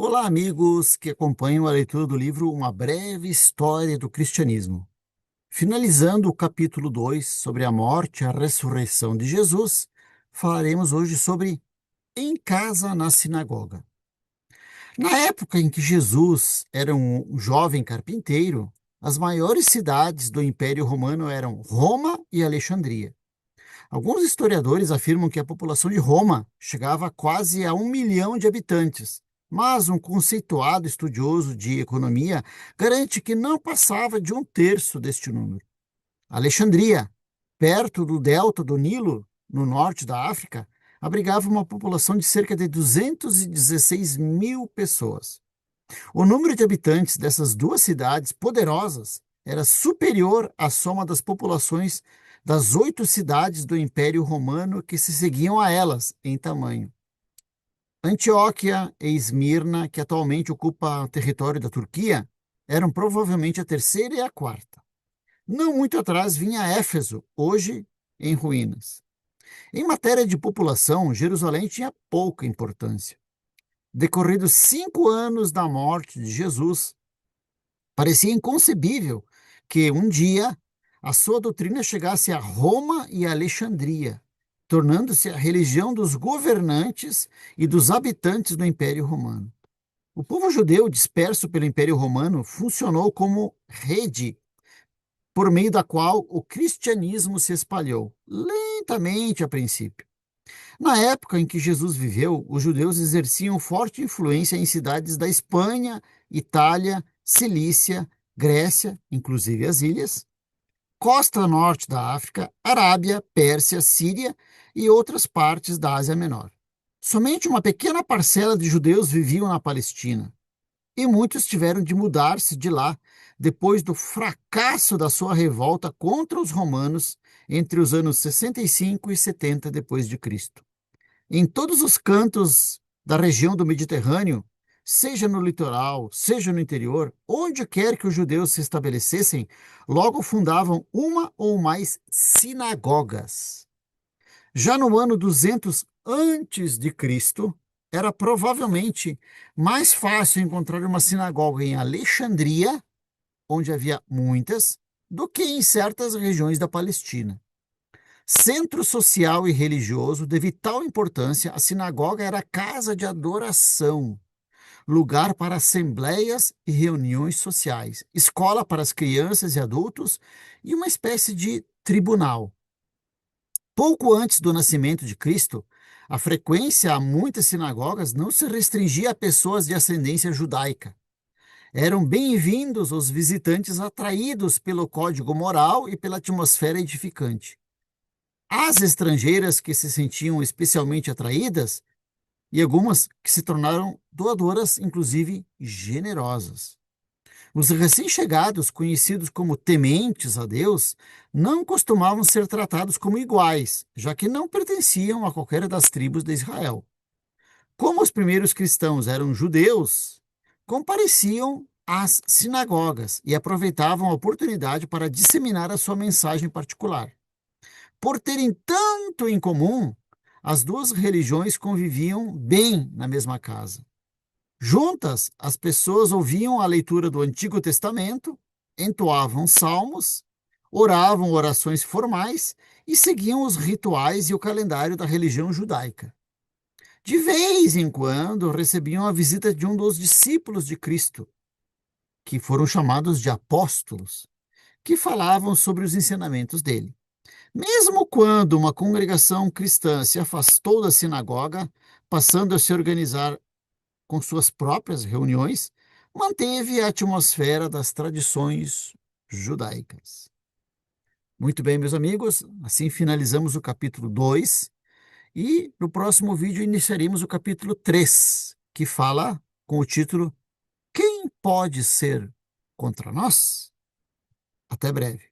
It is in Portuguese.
Olá, amigos que acompanham a leitura do livro Uma Breve História do Cristianismo. Finalizando o capítulo 2 sobre a morte e a ressurreição de Jesus, falaremos hoje sobre Em Casa na Sinagoga. Na época em que Jesus era um jovem carpinteiro, as maiores cidades do Império Romano eram Roma e Alexandria. Alguns historiadores afirmam que a população de Roma chegava quase a 1 milhão de habitantes, mas um conceituado estudioso de economia garante que não passava de um terço deste número. Alexandria, perto do delta do Nilo, no norte da África, abrigava uma população de cerca de 216 mil pessoas. O número de habitantes dessas duas cidades poderosas era superior à soma das populações das 8 cidades do Império Romano que se seguiam a elas em tamanho. Antioquia e Esmirna, que atualmente ocupa o território da Turquia, eram provavelmente a terceira e a quarta. Não muito atrás vinha Éfeso, hoje em ruínas. Em matéria de população, Jerusalém tinha pouca importância. Decorridos 5 anos da morte de Jesus, parecia inconcebível que um dia a sua doutrina chegasse a Roma e Alexandria, tornando-se a religião dos governantes e dos habitantes do Império Romano. O povo judeu disperso pelo Império Romano funcionou como rede por meio da qual o cristianismo se espalhou, lentamente a princípio. Na época em que Jesus viveu, os judeus exerciam forte influência em cidades da Espanha, Itália, Cilícia, Grécia, inclusive as ilhas, costa norte da África, Arábia, Pérsia, Síria e outras partes da Ásia Menor. Somente uma pequena parcela de judeus viviam na Palestina, e muitos tiveram de mudar-se de lá depois do fracasso da sua revolta contra os romanos entre os anos 65 e 70 depois de Cristo. Em todos os cantos da região do Mediterrâneo, seja no litoral, seja no interior, onde quer que os judeus se estabelecessem, logo fundavam uma ou mais sinagogas. Já no ano 200 antes de Cristo, era provavelmente mais fácil encontrar uma sinagoga em Alexandria, onde havia muitas, do que em certas regiões da Palestina. Centro social e religioso de vital importância, a sinagoga era casa de adoração, lugar para assembleias e reuniões sociais, escola para as crianças e adultos e uma espécie de tribunal. Pouco antes do nascimento de Cristo, a frequência a muitas sinagogas não se restringia a pessoas de ascendência judaica. Eram bem-vindos os visitantes atraídos pelo código moral e pela atmosfera edificante. As estrangeiras que se sentiam especialmente atraídas e algumas que se tornaram doadoras, inclusive generosas. Os recém-chegados, conhecidos como tementes a Deus, não costumavam ser tratados como iguais, já que não pertenciam a qualquer das tribos de Israel. Como os primeiros cristãos eram judeus, compareciam às sinagogas e aproveitavam a oportunidade para disseminar a sua mensagem particular. Por terem tanto em comum, as duas religiões conviviam bem na mesma casa. Juntas, as pessoas ouviam a leitura do Antigo Testamento, entoavam salmos, oravam orações formais e seguiam os rituais e o calendário da religião judaica. De vez em quando, recebiam a visita de um dos discípulos de Cristo, que foram chamados de apóstolos, que falavam sobre os ensinamentos dele. Mesmo quando uma congregação cristã se afastou da sinagoga, passando a se organizar com suas próprias reuniões, manteve a atmosfera das tradições judaicas. Muito bem, meus amigos, assim finalizamos o capítulo 2 e no próximo vídeo iniciaremos o capítulo 3, que fala com o título Quem pode ser contra nós? Até breve.